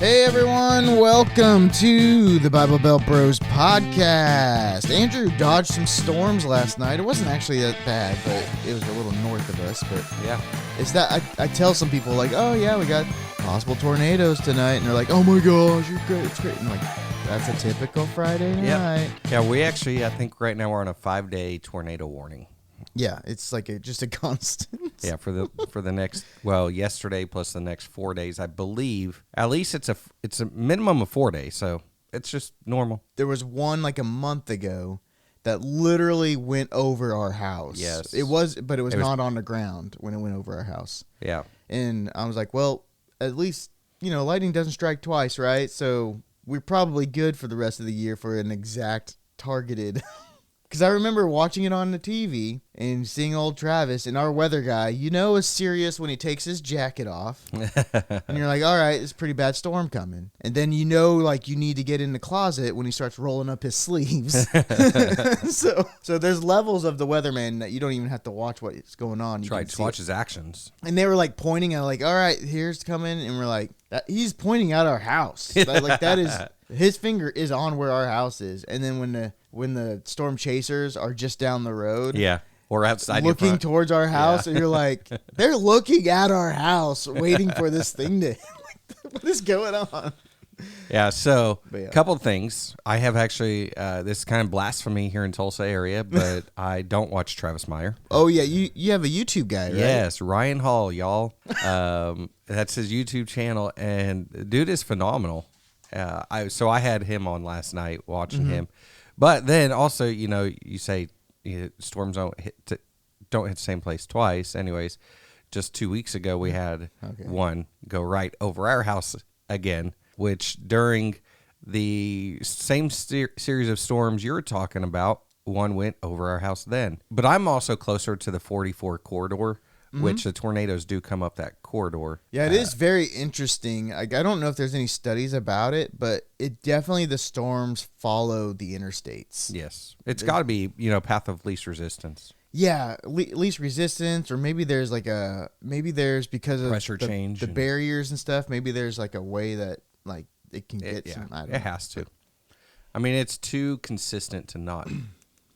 Hey everyone, welcome to the Bible Belt Bros podcast. Andrew dodged some storms last night. It wasn't actually that bad, but it was a little north of us. But yeah, it's that I tell some people like, oh yeah, we got possible tornadoes tonight, and they're like, oh my gosh, you're great, it's great. And I'm like, that's a typical Friday night. Yeah, we actually, I think right now we're on a 5-day tornado warning. Yeah, it's like just a constant. Yeah, for the next, yesterday plus the next 4 days, I believe. At least it's a minimum of 4 days, so it's just normal. There was one like a month ago that literally went over our house. Yes, it was not on the ground when it went over our house. Yeah, and I was like, well, at least lightning doesn't strike twice, right? So we're probably good for the rest of the year for an exact targeted. Because I remember watching it on the TV and seeing old Travis, and our weather guy, is serious when he takes his jacket off. And you're like, all right, it's a pretty bad storm coming. And then you need to get in the closet when he starts rolling up his sleeves. So there's levels of the weatherman that you don't even have to watch what's going on. You just watch his actions. And they were like pointing at all right, here's coming. And we're like, he's pointing at our house. That is, his finger is on where our house is. And then when the storm chasers are just down the road. Yeah. Or outside looking towards our house. Yeah. And you're like, they're looking at our house waiting for this thing to, what is going on? Yeah. So a couple of things. I have actually, this is kind of blasphemy here in Tulsa area, but I don't watch Travis Meyer. Oh yeah. You have a YouTube guy, right? Yes. Ryan Hall, y'all. That's his YouTube channel. And the dude is phenomenal. I had him on last night watching him. But then also, you say storms don't hit the same place twice. Anyways, just 2 weeks ago, we had one go right over our house again, which during the same series of storms you were talking about, one went over our house then. But I'm also closer to the 44 corridor, which the tornadoes do come up that corridor. Yeah, it is very interesting. I don't know if there's any studies about it, but the storms follow the interstates. Yes. It's got to be, path of least resistance. Yeah, least resistance, or maybe there's because of pressure change, the barriers and stuff, maybe there's like a way that it can get some, I don't know. It has to. I mean, it's too consistent to not.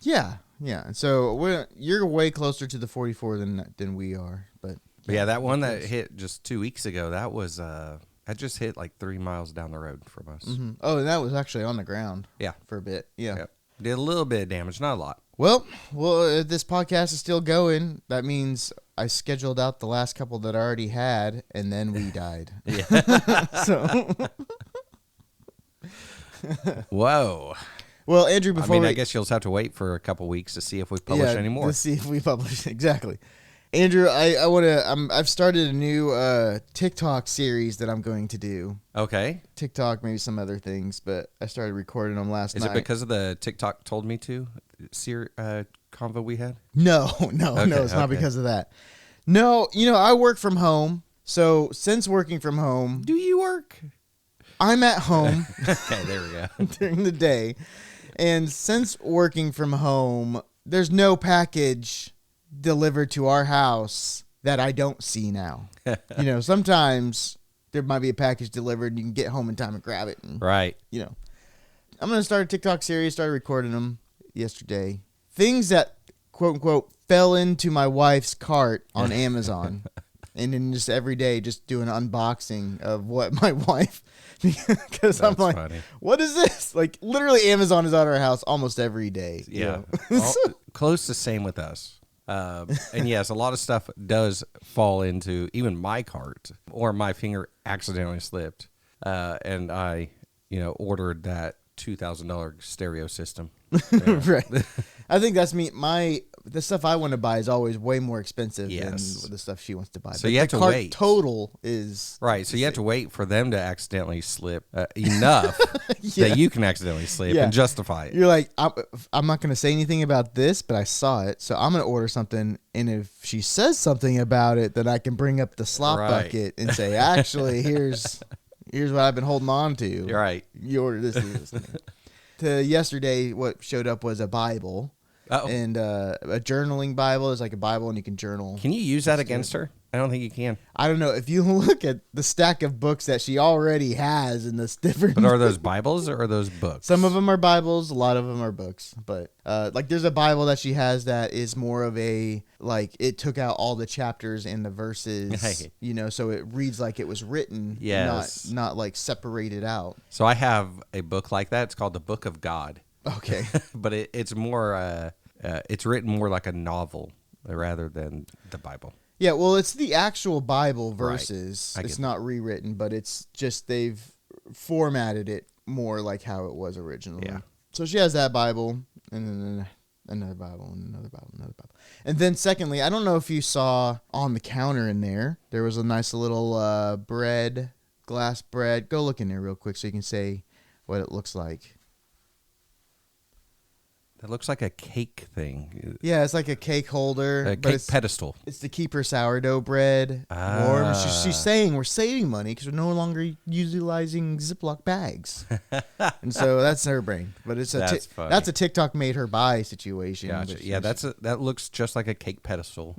Yeah. Yeah, so you're way closer to the 44 than we are, but yeah, that one that hit just 2 weeks ago, that was that just hit like 3 miles down the road from us. Mm-hmm. Oh, and that was actually on the ground. Yeah, for a bit. Yeah, yep. Did a little bit of damage, not a lot. Well, if this podcast is still going, that means I scheduled out the last couple that I already had, and then we died. Yeah. So. Whoa. Well, Andrew, I guess you'll just have to wait for a couple weeks to see if we publish any more. To see if we publish. Exactly. Andrew, I've started a new TikTok series that I'm going to do. Okay. TikTok, maybe some other things, but I started recording them last night. Is it because of the TikTok told me to convo we had? No, it's not because of that. No, I work from home. So since working from home. Do you work? I'm at home. Okay, there we go. During the day. And since working from home, there's no package delivered to our house that I don't see now. Sometimes there might be a package delivered and you can get home in time and grab it. And, right. I'm going to start a TikTok series, started recording them yesterday. Things that, quote unquote, fell into my wife's cart on Amazon. And then just every day, just do an unboxing of what my wife, because I'm like, funny. What is this? Like, literally, Amazon is at our house almost every day. Yeah. Close the same with us. And yes, a lot of stuff does fall into even my cart, or my finger accidentally slipped. And I, ordered that $2,000 stereo system. Yeah. Right. I think that's me. The stuff I want to buy is always way more expensive than the stuff she wants to buy. So you have to wait. Total is right. So you have to wait for them to accidentally slip enough that you can accidentally slip and justify it. You're like, I'm not going to say anything about this, but I saw it, so I'm going to order something. And if she says something about it, then I can bring up the slop bucket and say, actually, here's what I've been holding on to. You're right. You ordered this. Yesterday, what showed up was a Bible. Uh-oh. And a journaling Bible is like a Bible, and you can journal. Can you use that against her? I don't think you can. I don't know. If you look at the stack of books that she already has in this different... But are those Bibles or are those books? Some of them are Bibles. A lot of them are books. But like there's a Bible that she has that is more of a, like, it took out all the chapters and the verses, you know, so it reads like it was written, yes. not like separated out. So I have a book like that. It's called the Book of God. Okay. But it's more, it's written more like a novel rather than the Bible. Yeah, well, it's the actual Bible verses. Right. It's not rewritten, but it's just they've formatted it more like how it was originally. Yeah. So she has that Bible, and then another Bible, and another Bible, another Bible. And then secondly, I don't know if you saw on the counter in there was a nice little bread, glass bread. Go look in there real quick so you can say what it looks like. It looks like a cake thing. Yeah, it's like a cake holder. A cake pedestal. It's to keep her sourdough bread warm. She's saying we're saving money because we're no longer utilizing Ziploc bags. And so that's her brain. But it's that's a TikTok made her buy situation. Gotcha. Yeah, that looks just like a cake pedestal.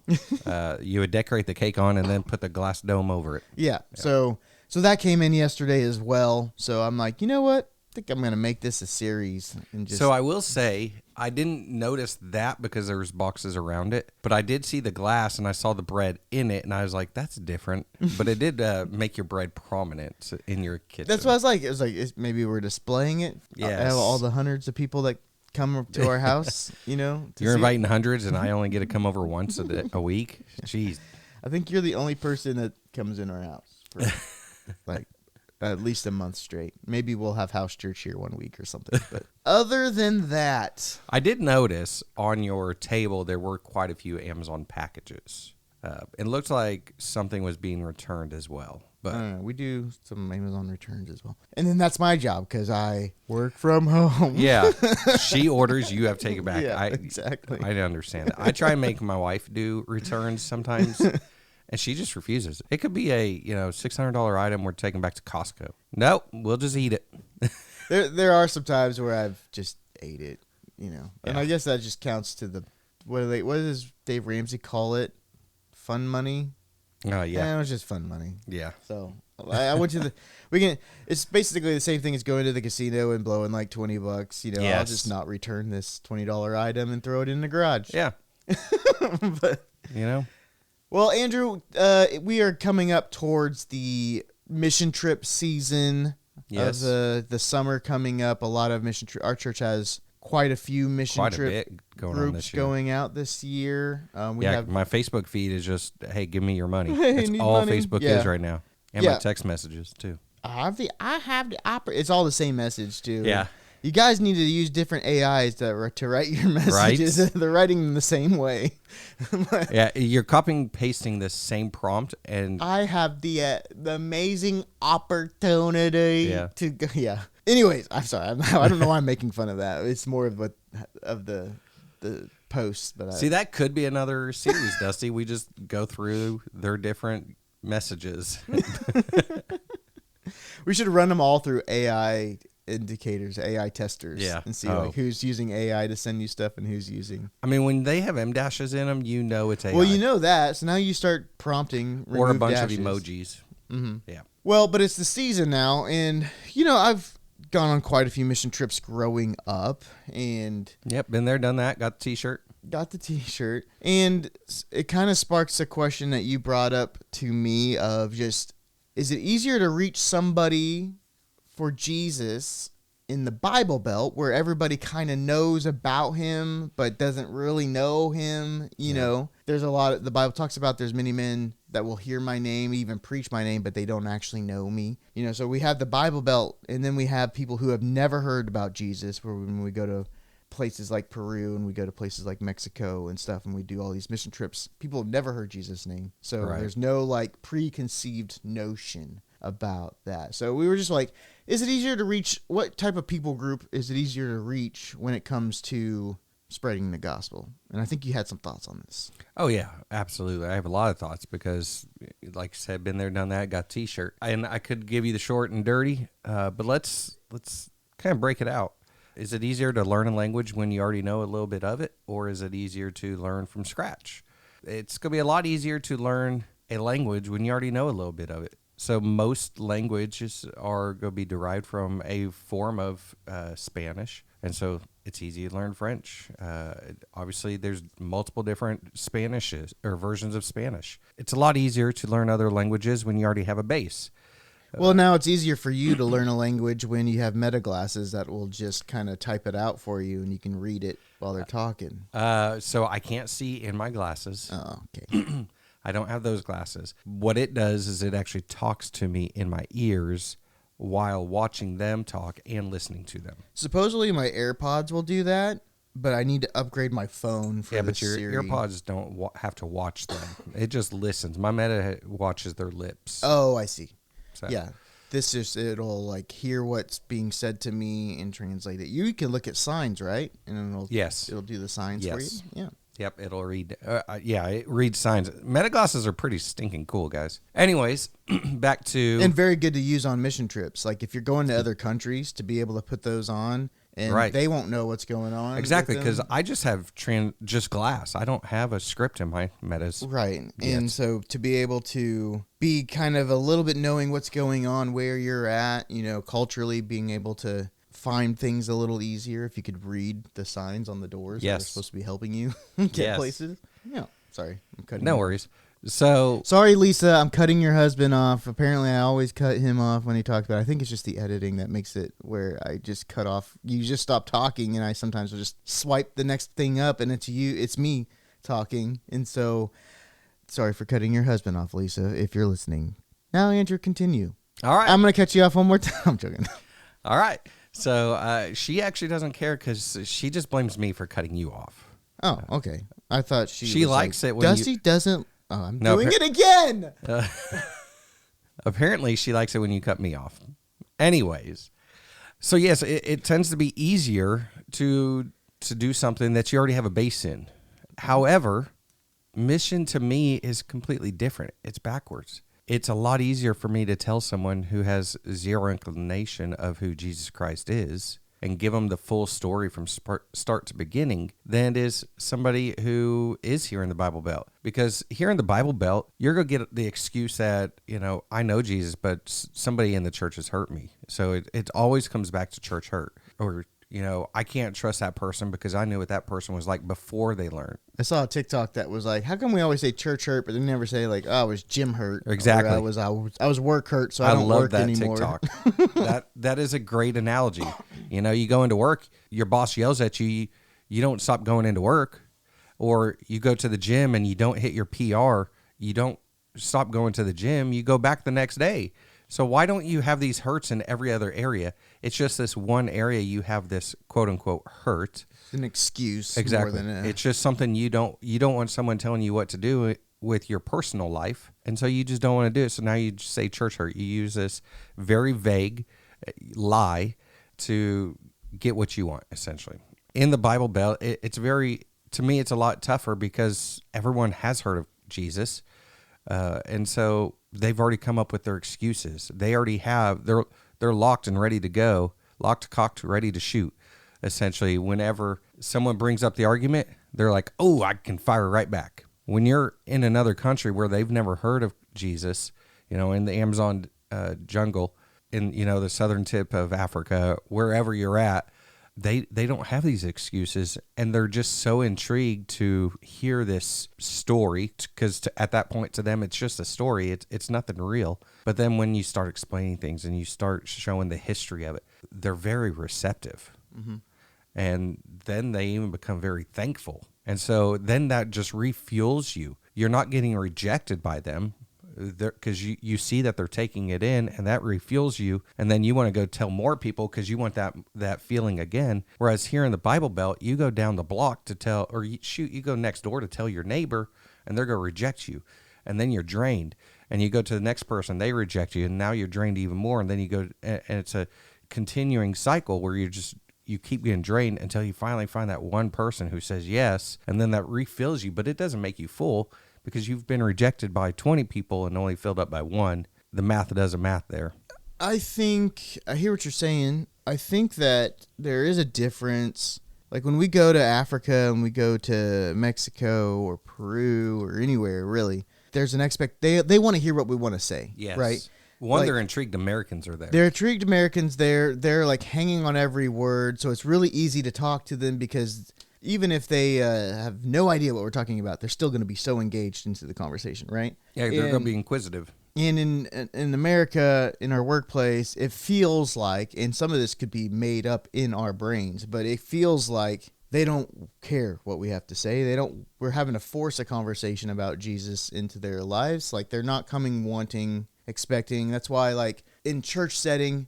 You would decorate the cake on and then put the glass dome over it. Yeah. So that came in yesterday as well. So I'm like, you know what? I think I'm going to make this a series. And just... So I will say, I didn't notice that because there was boxes around it, but I did see the glass and I saw the bread in it, and I was like, that's different. But it did make your bread prominent in your kitchen. That's what I was like. It was like maybe we're displaying it. Yes. All the hundreds of people that come to our house, you know. You're inviting hundreds, and I only get to come over once a week. Jeez. I think you're the only person that comes in our house for like at least a month straight. Maybe we'll have house church here one week or something. But other than that, I did notice on your table there were quite a few Amazon packages. It looked like something was being returned as well. But we do some Amazon returns as well. And then that's my job because I work from home. Yeah. She orders, you have to take it back. Yeah, exactly. I understand that. I try and make my wife do returns sometimes. And she just refuses. It could be a $600 item we're taking back to Costco. Nope, we'll just eat it. There are some times where I've just ate it, and I guess that just counts to the what does Dave Ramsey call it? Fun money. Oh yeah, it was just fun money. Yeah. So I went to it's basically the same thing as going to the casino and blowing like $20. Yes. I'll just not return this $20 item and throw it in the garage. Yeah. But Well, Andrew, we are coming up towards the mission trip season. Yes. Of the summer coming up. A lot of mission trip. Our church has quite a few mission trip groups going out this year. We have my Facebook feed is just, hey, give me your money. Hey, That's all money. Facebook is right now. And my text messages too. I have the opera. It's all the same message too. Yeah. You guys need to use different AIs to write your messages. Right? They're writing them the same way. Yeah, you're copying pasting the same prompt, and I have the amazing opportunity to go. Yeah. Anyways, I'm sorry. I don't know why I'm making fun of that. It's more of the posts. But see, that could be another series, Dusty. We just go through their different messages. We should run them all through AI indicators, AI testers, and see like who's using AI to send you stuff and who's using. I mean, when they have M dashes in them, it's AI. Well, you know that. So now you start prompting or a bunch dashes. of emojis. Mm-hmm. Yeah. Well, but it's the season now, and I've gone on quite a few mission trips growing up, and been there, done that. Got the T-shirt, and it kind of sparks a question that you brought up to me of just, is it easier to reach somebody for Jesus in the Bible Belt where everybody kind of knows about him but doesn't really know him? There's a lot of, the Bible talks about there's many men that will hear my name, even preach my name, but they don't actually know me. So we have the Bible Belt, and then we have people who have never heard about Jesus, where when we go to places like Peru and we go to places like Mexico and stuff, and we do all these mission trips, people have never heard Jesus' name. So there's no like preconceived notion about that. So we were just like, is it easier to reach, what type of people group is it easier to reach when it comes to spreading the gospel? And I think you had some thoughts on this. Oh yeah, absolutely. I have a lot of thoughts because, like I said, been there, done that, got a T-shirt. And I could give you the short and dirty, but let's kind of break it out. Is it easier to learn a language when you already know a little bit of it, or is it easier to learn from scratch? It's going to be a lot easier to learn a language when you already know a little bit of it? So most languages are going to be derived from a form of Spanish, and so it's easy to learn French. Obviously, there's multiple different Spanishes or versions of Spanish. It's a lot easier to learn other languages when you already have a base. Well, now it's easier for you to learn a language when you have meta glasses that will just kind of type it out for you and you can read it while they're talking. So I can't see in my glasses. Oh, okay. I don't have those glasses. What it does is it actually talks to me in my ears while watching them talk and listening to them. Supposedly my AirPods will do that, but I need to upgrade my phone for But your Siri. AirPods don't have to watch them. It just listens. My Meta watches their lips. Oh, I see. So. Yeah. This is, it'll like hear what's being said to me and translate it. You can look at signs, right? And it'll do the signs for you. Yeah. Yep, it'll read. It reads signs. Meta glasses are pretty stinking cool, guys. Anyways, back to and very good to use on mission trips. Like if you're going to other countries, to be able to put those on, and they won't know what's going on. Exactly, because I just have just glass. I don't have a script in my Metas. Right, and so to be able to be kind of a little bit knowing what's going on, where you're at, culturally, being able to find things a little easier if you could read the signs on the doors that are supposed to be helping you get places. Yeah. Sorry, I'm cutting. No worries. So sorry, Lisa, I'm cutting your husband off. Apparently, I always cut him off when he talks about it. I think it's just the editing that makes it where I just cut off. You just stop talking, and I sometimes will just swipe the next thing up, and it's me talking. And so, sorry for cutting your husband off, Lisa, if you're listening. Now, Andrew, continue. All right. I'm going to cut you off one more time. I'm joking. All right. So she actually doesn't care because she just blames me for cutting you off. Oh, okay. I thought she likes like, it when Dusty doesn't. Oh, I'm doing it again. Apparently, she likes it when you cut me off. Anyways, so yes, it tends to be easier to do something that you already have a base in. However, mission to me is completely different. It's backwards. It's a lot easier for me to tell someone who has zero inclination of who Jesus Christ is and give them the full story from start to beginning than it is somebody who is here in the Bible Belt. Because here in the Bible Belt, you're going to get the excuse that, I know Jesus, but somebody in the church has hurt me. So it always comes back to church hurt. Or, I can't trust that person because I knew what that person was like before they learned. I saw a TikTok that was like, how come we always say church hurt, but they never say like, oh, I was gym hurt. Exactly. Or I was work hurt, so I don't love work that anymore. TikTok. that is a great analogy. You go into work, your boss yells at you, you don't stop going into work. Or you go to the gym and you don't hit your PR, you don't stop going to the gym, you go back the next day. So why don't you have these hurts in every other area? It's just this one area you have this quote unquote hurt. It's an excuse. Exactly. More than it's just something you don't want someone telling you what to do with your personal life. And so you just don't want to do it. So now you just say church hurt. You use this very vague lie to get what you want, essentially. In the Bible Belt, to me, it's a lot tougher because everyone has heard of Jesus. And so they've already come up with their excuses. They already have, they're locked and ready to go, locked, cocked, ready to shoot. Essentially, whenever someone brings up the argument, they're like, oh, I can fire right back. When you're in another country where they've never heard of Jesus, in the Amazon jungle, in, the southern tip of Africa, wherever you're at, they don't have these excuses, and they're just so intrigued to hear this story because at that point to them it's just a story. It's nothing real. But then when you start explaining things and you start showing the history of it, they're very receptive. Mm-hmm. And then they even become very thankful. And so then that just refuels you. You're not getting rejected by them because you see that they're taking it in, and that refuels you, and then you want to go tell more people because you want that feeling again. Whereas here in the Bible Belt, you go down the block to tell, or you go next door to tell your neighbor, and they're going to reject you, and then you're drained, and you go to the next person, they reject you, and now you're drained even more, and then you go, and it's a continuing cycle where you keep getting drained until you finally find that one person who says yes, and then that refills you, but it doesn't make you full. Because you've been rejected by 20 people and only filled up by one. The math doesn't math there. I hear what you're saying. I think that there is a difference. Like when we go to Africa and we go to Mexico or Peru or anywhere, really, there's an they want to hear what we want to say. Yes. Right. One, Like, they're intrigued Americans are there. they're intrigued Americans. They're like hanging on every word. So it's really easy to talk to them because even if they have no idea what we're talking about, they're still going to be so engaged into the conversation. Right. Yeah, they're going to be inquisitive. And in America, in our workplace, it feels like, and some of this could be made up in our brains, but it feels like they don't care what we have to say. We're having to force a conversation about Jesus into their lives. Like, they're not coming wanting, expecting. That's why, like, in church setting,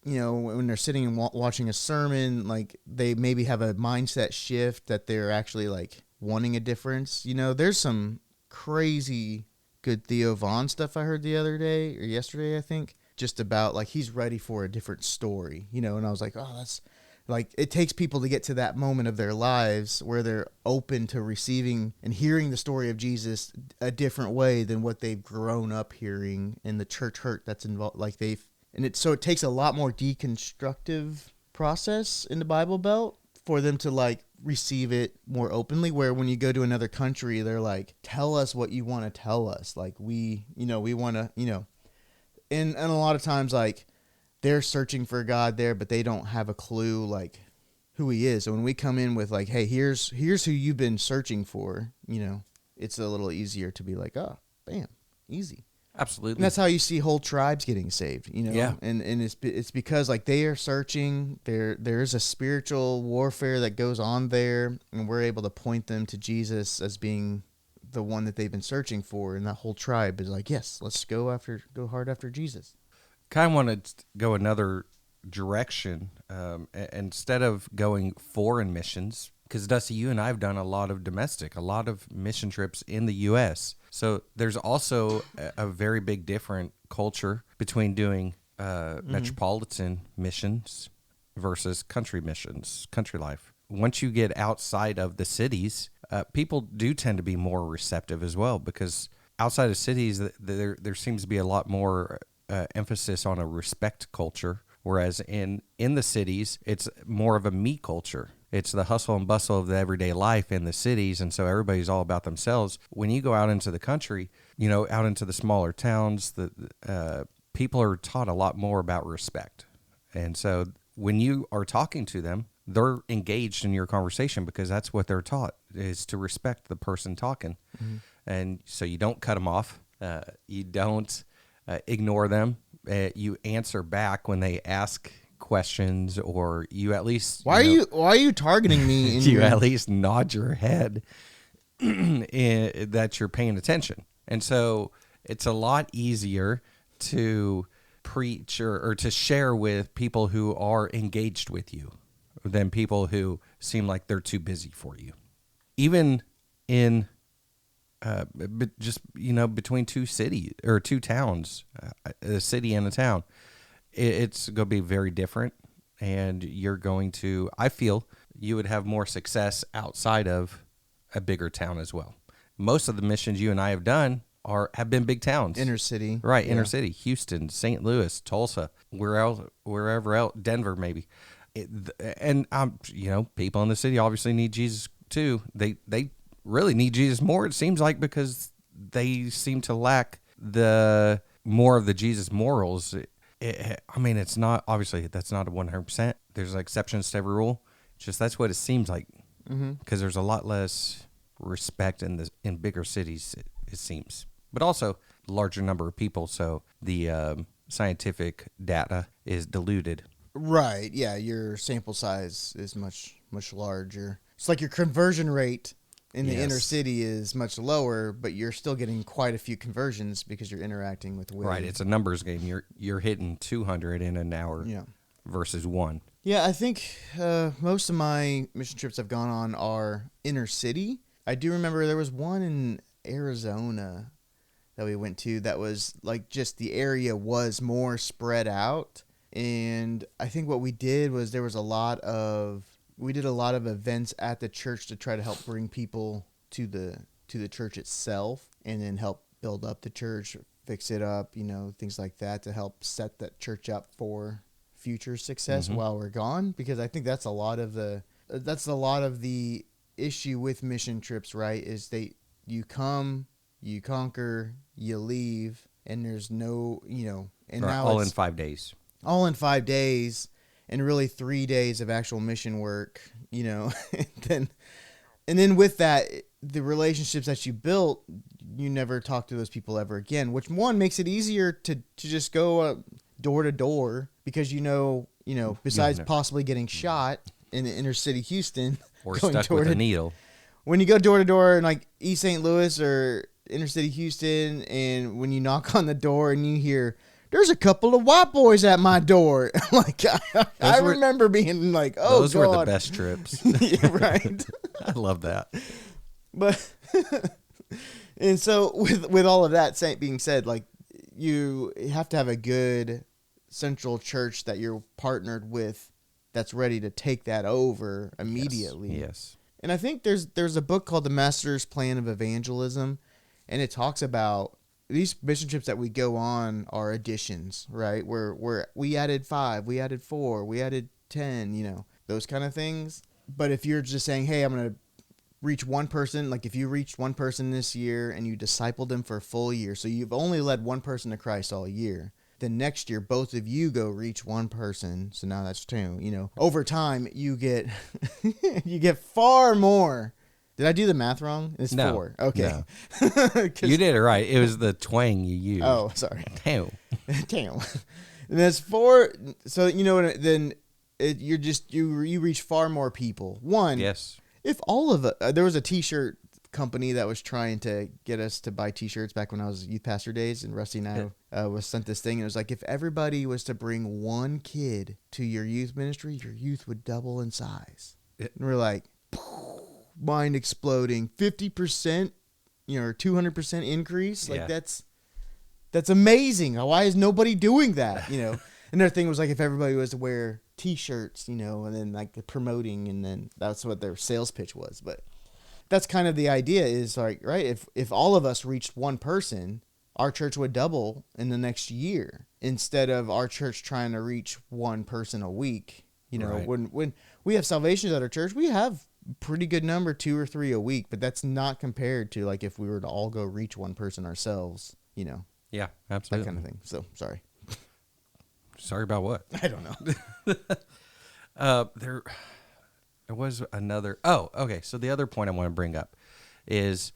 when they're sitting and watching a sermon, like, they maybe have a mindset shift that they're actually, like, wanting a difference. There's some crazy good Theo Vaughn stuff I heard the other day, or yesterday, I think, just about, like, he's ready for a different story, and I was like, oh, that's, like, it takes people to get to that moment of their lives where they're open to receiving and hearing the story of Jesus a different way than what they've grown up hearing in the church hurt that's involved. Like, so it takes a lot more deconstructive process in the Bible Belt for them to, like, receive it more openly, where when you go to another country, they're like, tell us what you want to tell us. Like, we want to, and a lot of times, like, they're searching for God there, but they don't have a clue, like, who he is. So when we come in with, like, hey, here's who you've been searching for, it's a little easier to be like, oh, bam, easy. Absolutely. And that's how you see whole tribes getting saved, Yeah. And it's because, like, they are searching. There's a spiritual warfare that goes on there, and we're able to point them to Jesus as being the one that they've been searching for, and that whole tribe is like, yes, let's go hard after Jesus. Kind of want to go another direction. Instead of going foreign missions, because Dusty, you and I have done a lot of mission trips in the U.S. So there's also a very big different culture between doing metropolitan missions versus country missions, country life. Once you get outside of the cities, people do tend to be more receptive as well, because outside of cities, there seems to be a lot more emphasis on a respect culture, whereas in the cities, it's more of a me culture. It's the hustle and bustle of the everyday life in the cities, and so everybody's all about themselves. When you go out into the country, out into the smaller towns, the people are taught a lot more about respect. And so when you are talking to them, they're engaged in your conversation because that's what they're taught, is to respect the person talking. Mm-hmm. And so you don't cut them off. You don't ignore them. You answer back when they ask questions, or you at least why are you targeting me? You at least nod your head that you're paying attention. And so it's a lot easier to preach or to share with people who are engaged with you than people who seem like they're too busy for you. Even in between two cities or two towns, a city and a town, it's going to be very different. And I feel you would have more success outside of a bigger town as well. Most of the missions you and I have done have been big towns. Inner city. Right, yeah. Inner city. Houston, St. Louis, Tulsa, wherever else, Denver maybe. People in the city obviously need Jesus too. They really need Jesus more, it seems like, because they seem to lack the more of the Jesus morals. It's not, obviously that's not a 100%. There's exceptions to every rule. Just that's what it seems like, because there's a lot less respect in bigger cities, it seems, but also larger number of people. So the scientific data is diluted. Right. Yeah. Your sample size is much, much larger. It's like your conversion rate in the inner city is much lower, but you're still getting quite a few conversions because you're interacting with women. Right, it's a numbers game. You're hitting 200 in an hour versus 1. Yeah, I think most of my mission trips I've gone on are inner city. I do remember there was one in Arizona that we went to that was like just the area was more spread out. And I think what we did was we did a lot of events at the church to try to help bring people to the church itself, and then help build up the church, fix it up, things like that, to help set that church up for future success while we're gone. Because I think that's a lot of the issue with mission trips, right? Is you come you conquer, you leave, and there's no, and Right, now all it's in 5 days. all in 5 days, and really 3 days of actual mission work, and then with that, the relationships that you built, you never talk to those people ever again, which one makes it easier to just go door to door because besides possibly getting shot in the inner city Houston Or going stuck door with to a needle. when you go door to door in like East St. Louis or inner city Houston, and when you knock on the door and you hear, "There's a couple of white boys at my door," like I remember being like, "Oh, those God. were the best trips. Yeah, right. I love that. But and so with all of that being said, like you have to have a good central church that you're partnered with that's ready to take that over immediately. Yes. And I think there's a book called The Master's Plan of Evangelism, and it talks about these mission trips that we go on are additions, right? Where we added 5, we added 4, we added 10, those kind of things. But if you're just saying, "Hey, I'm going to reach one person," like if you reached one person this year and you discipled them for a full year, so you've only led one person to Christ all year, then next year both of you go reach one person, so now that's 2. Over time you get you get far more. Did I do the math wrong? It's No, 4. Okay. no. You did it right. It was the twang you used. Oh, sorry. Damn. Damn. And that's 4. So then you reach far more people. One. Yes. If all of it, there was a T-shirt company that was trying to get us to buy T-shirts back when I was youth pastor days, and Rusty and I was sent this thing, and it was like, if everybody was to bring one kid to your youth ministry, your youth would double in size. And we're like, mind exploding, 50%, or 200% increase. Like that's amazing. Why is nobody doing that? And their thing was like, if everybody was to wear T-shirts, and then like the promoting, and then that's what their sales pitch was. But that's kind of the idea is like, right, if all of us reached one person, our church would double in the next year instead of our church trying to reach one person a week. Right. When we have salvations at our church, we have pretty good number, 2 or 3 a week, but that's not compared to like if we were to all go reach one person ourselves, Yeah, absolutely. that kind of thing. So sorry. Sorry about what? I don't know. There was another. Oh, okay. So the other point I want to bring up is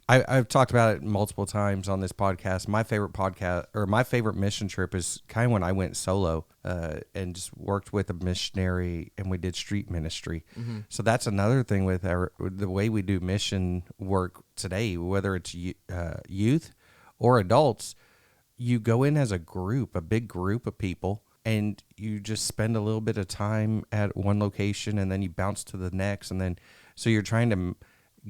I've talked about it multiple times on this podcast. My favorite mission trip is kind of when I went solo and just worked with a missionary, and we did street ministry. Mm-hmm. So that's another thing with the way we do mission work today, whether it's youth or adults. You go in as a group, a big group of people, and you just spend a little bit of time at one location, and then you bounce to the next, and then so you're trying to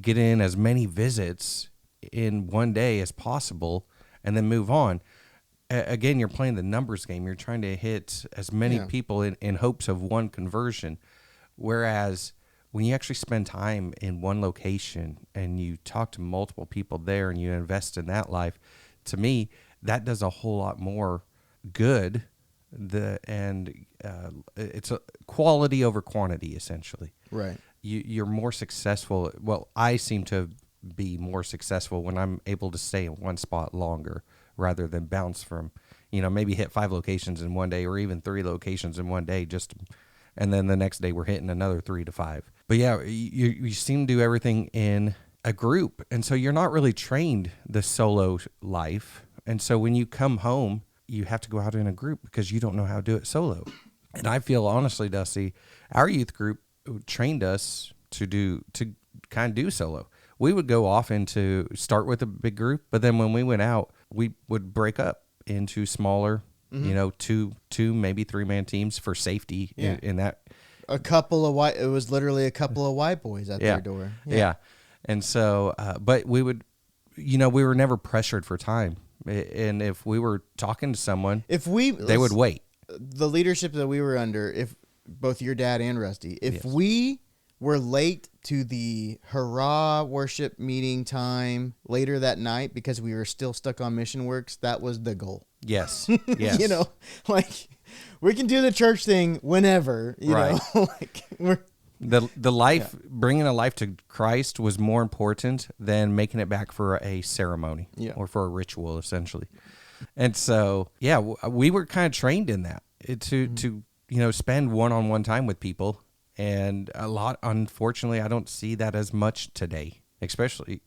get in as many visits in one day as possible, and then move on. Again, you're playing the numbers game. You're trying to hit as many people in hopes of one conversion, whereas when you actually spend time in one location and you talk to multiple people there and you invest in that life, to me, that does a whole lot more good. It's a quality over quantity, essentially. Right. You're more successful. Well, I seem to be more successful when I'm able to stay in one spot longer rather than bounce from, maybe hit 5 locations in one day or even 3 locations in one day, and then the next day we're hitting another 3 to 5. But yeah, you seem to do everything in a group, and so you're not really trained the solo life. And so when you come home, you have to go out in a group because you don't know how to do it solo. And I feel honestly, Dusty, our youth group trained us to kind of do solo. We would go off start with a big group, but then when we went out, we would break up into smaller, 2 maybe 3-man teams for safety in that. It was literally a couple of white boys at their door. Yeah. And so, but we would, we were never pressured for time. And if we were talking to someone, they would wait. The leadership that we were under, if both your dad and Rusty, if we were late to the hurrah worship meeting time later that night because we were still stuck on Mission Works, that was the goal. Yes. Yes. Like we can do the church thing whenever, right. Like The life, bringing a life to Christ was more important than making it back for a ceremony or for a ritual, essentially. And so, we were kind of trained in that to spend one-on-one time with people. And unfortunately, I don't see that as much today. Especially,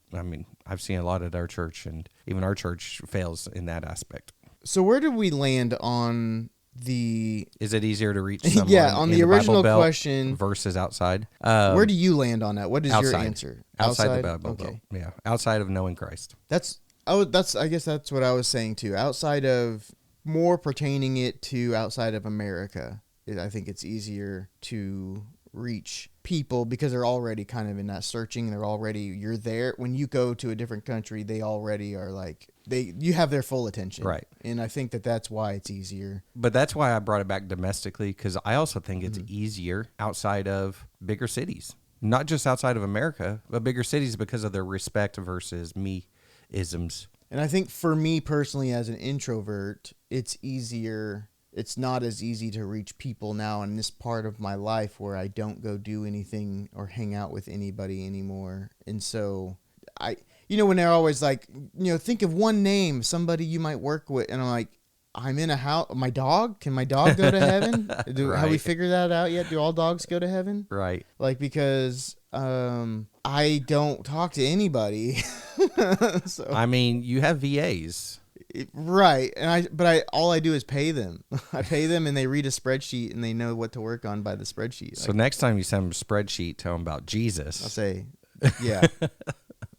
I've seen a lot at our church, and even our church fails in that aspect. So where did we land on the... Is it easier to reach someone on the original question versus outside? Where do you land on that? What is your answer? Outside the Bible Belt. Yeah, outside of knowing Christ. I guess that's what I was saying too. Outside of, more pertaining it to outside of America, I think it's easier to reach people because they're already kind of in that searching. You're there. When you go to a different country, they already are like, you have their full attention. Right. And I think that's why it's easier. But that's why I brought it back domestically, because I also think it's easier outside of bigger cities. Not just outside of America, but bigger cities because of their respect versus me-isms. And I think for me personally as an introvert, it's easier. It's not as easy to reach people now in this part of my life where I don't go do anything or hang out with anybody anymore. And so when they're always like, think of one name, somebody you might work with. And I'm like, I'm in a house. My dog? Can my dog go to heaven? Have we figured that out yet? Do all dogs go to heaven? Right. Because I don't talk to anybody. So. You have VAs. Right. And all I do is pay them. I pay them and they read a spreadsheet and they know what to work on by the spreadsheet. So next time you send them a spreadsheet, tell them about Jesus. I'll say, yeah,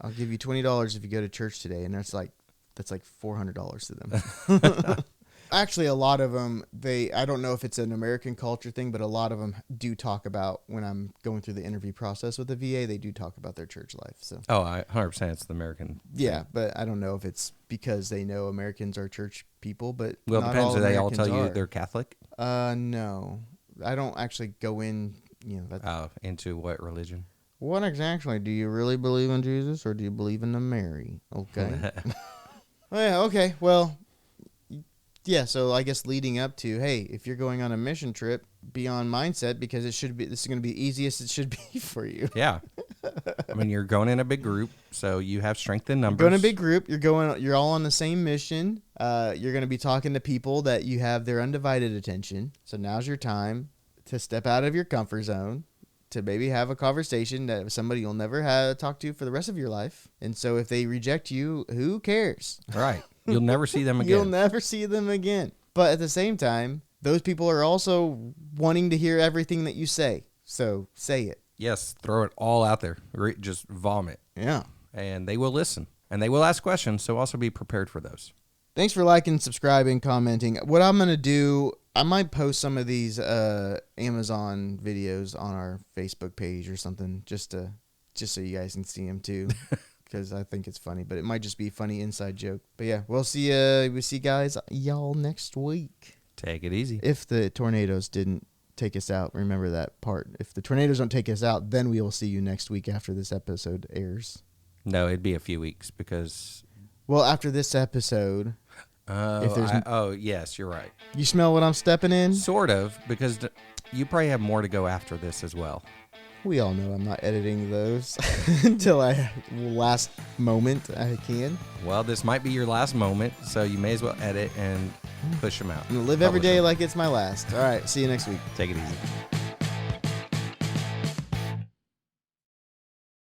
I'll give you $20 if you go to church today. And that's like $400 to them. Actually, a lot of them, I don't know if it's an American culture thing, but a lot of them do talk about, when I'm going through the interview process with the VA, they do talk about their church life. So. Oh, 100% it's the American. Yeah, but I don't know if it's because they know Americans are church people, but well, it depends. Do they all tell you they're Catholic? No. I don't actually go in, into what religion? What exactly? Do you really believe in Jesus or do you believe in the Mary? Okay. Oh, yeah, okay. Well, yeah, so I guess leading up to, hey, if you're going on a mission trip, be on mindset because this is going to be the easiest it should be for you. Yeah. You're going in a big group, so you have strength in numbers. Going in a big group, you're all on the same mission. You're going to be talking to people that you have their undivided attention. So now's your time to step out of your comfort zone, to maybe have a conversation that somebody you'll never talk to for the rest of your life. And so if they reject you, who cares? Right. You'll never see them again. You'll never see them again. But at the same time, those people are also wanting to hear everything that you say. So say it. Yes, throw it all out there. Just vomit. Yeah. And they will listen. And they will ask questions, so also be prepared for those. Thanks for liking, subscribing, commenting. What I'm going to do, I might post some of these Amazon videos on our Facebook page or something just so you guys can see them too. Because I think it's funny, but it might just be a funny inside joke. But yeah, we'll see y'all next week. Take it easy. If the tornadoes didn't take us out, remember that part. If the tornadoes don't take us out, then we will see you next week after this episode airs. No, it'd be a few weeks because... Well, after this episode... yes, you're right. You smell what I'm stepping in? Sort of, because you probably have more to go after this as well. We all know I'm not editing those until last moment I can. Well, this might be your last moment, so you may as well edit and push them out. I'm gonna live every day like it's my last. All right, see you next week. Take it easy.